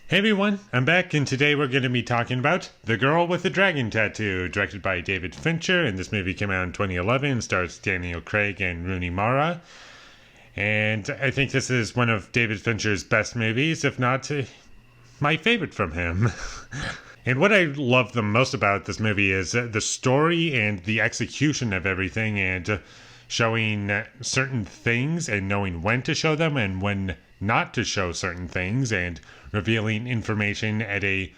Hey everyone, I'm back, and today we're going to be talking about The Girl with the Dragon Tattoo, directed by David Fincher, and this movie came out in 2011 and stars Daniel Craig and Rooney Mara. And I think this is one of David Fincher's best movies, if not my favorite from him. And what I love the most about this movie is the story and the execution of everything, and showing certain things and knowing when to show them and when not to show certain things, and revealing information at a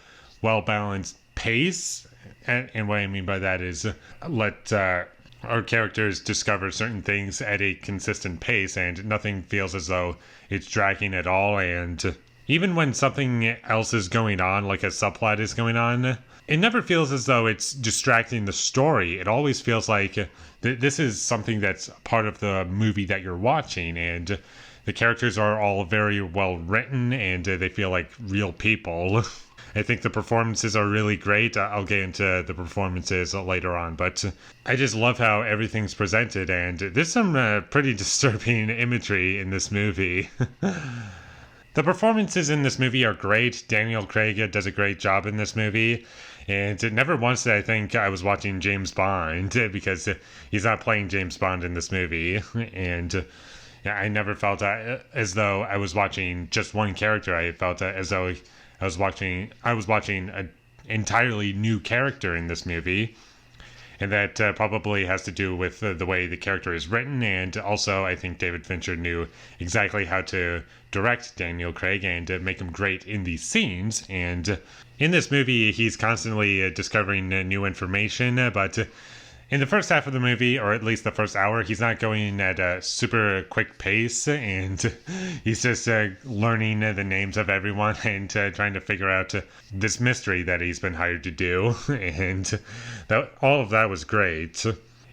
well balanced pace. And what I mean by that is let our characters discover certain things at a consistent pace, and nothing feels as though it's dragging at all. And even when something else is going on, like a subplot is going on, it never feels as though it's distracting the story. It always feels like this is something that's part of the movie that you're watching, and the characters are all very well written, and they feel like real people. I think the performances are really great. I'll get into the performances later on, but I just love how everything's presented, and there's some pretty disturbing imagery in this movie. The performances in this movie are great. Daniel Craig does a great job in this movie. And never once did I think I was watching James Bond, because he's not playing James Bond in this movie. And I never felt as though I was watching just one character. I felt as though I was watching an entirely new character in this movie. And that probably has to do with the way the character is written. And also, I think David Fincher knew exactly how to direct Daniel Craig and make him great in these scenes. And in this movie, he's constantly discovering new information. But in the first half of the movie, or at least the first hour, he's not going at a super quick pace, and he's just learning the names of everyone and trying to figure out this mystery that he's been hired to do. And all of that was great.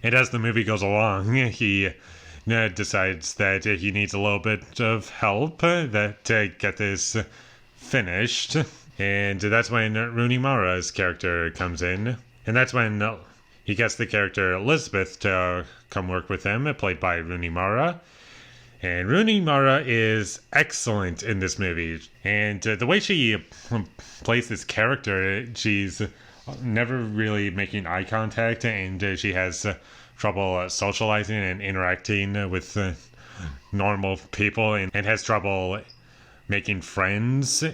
And as the movie goes along, he decides that he needs a little bit of help to get this finished. And that's when Rooney Mara's character comes in. And that's when he gets the character Elizabeth to come work with him, played by Rooney Mara. And Rooney Mara is excellent in this movie. And the way she plays this character, she's never really making eye contact, and she has trouble socializing and interacting with normal people, and has trouble making friends.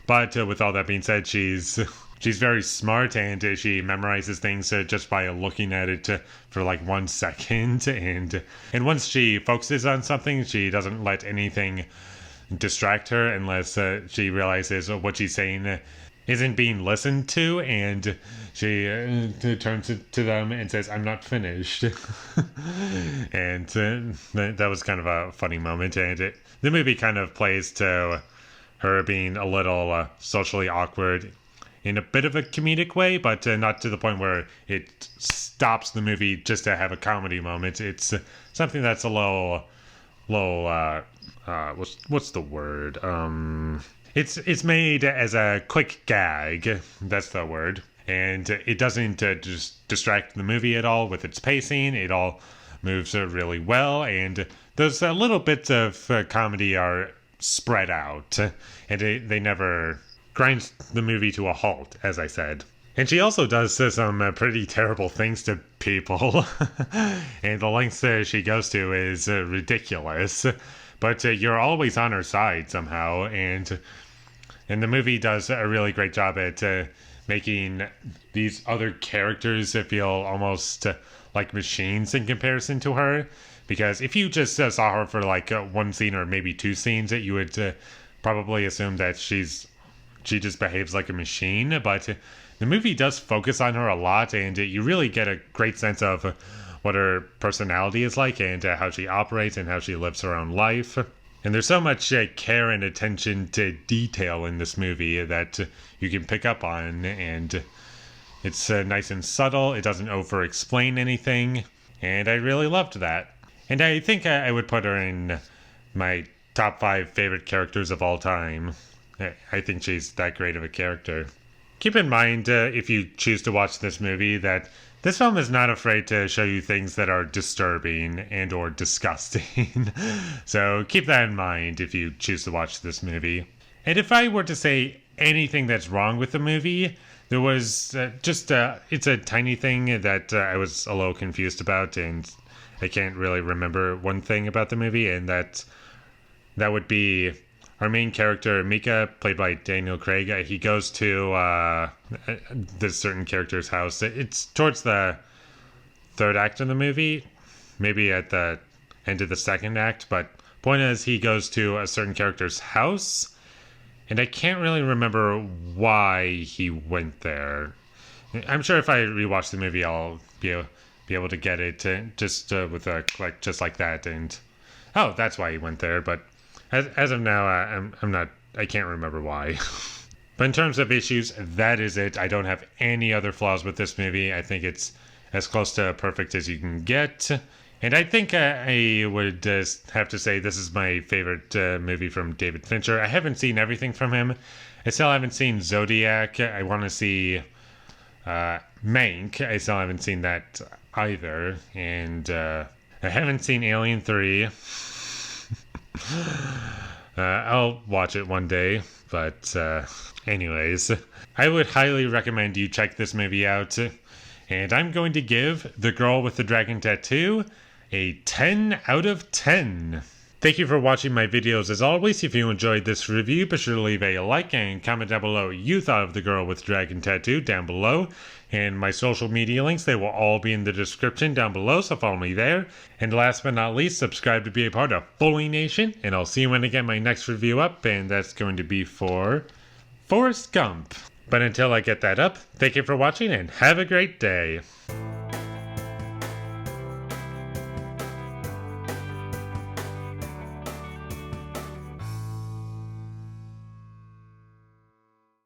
But with all that being said, she's very smart, and she memorizes things just by looking at it for like 1 second. And once she focuses on something, she doesn't let anything distract her unless she realizes what she's saying isn't being listened to, and she turns to them and says, "I'm not finished." And that was kind of a funny moment, and the movie kind of plays to her being a little socially awkward in a bit of a comedic way, but not to the point where it stops the movie just to have a comedy moment. It's something that's a little, what's the word? It's made as a quick gag. That's the word. And it doesn't just distract the movie at all with its pacing. It all moves really well, and those little bits of comedy are spread out, and they never grinds the movie to a halt, as I said. And she also does some pretty terrible things to people, and the lengths she goes to is ridiculous. But you're always on her side somehow, and the movie does a really great job at making these other characters feel almost like machines in comparison to her. Because if you just saw her for like one scene or maybe two scenes, you would probably assume that she just behaves like a machine. But the movie does focus on her a lot, and you really get a great sense of what her personality is like, and how she operates and how she lives her own life. And there's so much care and attention to detail in this movie that you can pick up on, and it's nice and subtle. It doesn't over-explain anything, and I really loved that. And I think I would put her in my top 5 favorite characters of all time. I think she's that great of a character. Keep in mind, if you choose to watch this movie, that this film is not afraid to show you things that are disturbing and or disgusting. So keep that in mind if you choose to watch this movie. And if I were to say anything that's wrong with the movie, there was it's a tiny thing that I was a little confused about, and I can't really remember one thing about the movie, and that would be our main character, Mika, played by Daniel Craig. He goes to this certain character's house. It's towards the third act of the movie, maybe at the end of the second act, but point is he goes to a certain character's house, and I can't really remember why he went there. I'm sure if I rewatch the movie, I'll be able to get it just with a click, just like that. And oh, that's why he went there. But as of now, I can't remember why. But in terms of issues, that is it. I don't have any other flaws with this movie. I think it's as close to perfect as you can get. And I think I would have to say this is my favorite movie from David Fincher. I haven't seen everything from him. I still haven't seen Zodiac. I want to see Mank. I still haven't seen that either. And I haven't seen Alien 3. I'll watch it one day. But anyways, I would highly recommend you check this movie out. And I'm going to give The Girl with the Dragon Tattoo a 10 out of 10. Thank you for watching my videos as always. If you enjoyed this review, be sure to leave a like and comment down below what you thought of The Girl with the Dragon Tattoo down below. And my social media links, they will all be in the description down below, so follow me there. And last but not least, subscribe to be a part of Foley Nation. And I'll see you when I get my next review up, and that's going to be for Forrest Gump. But until I get that up, thank you for watching and have a great day.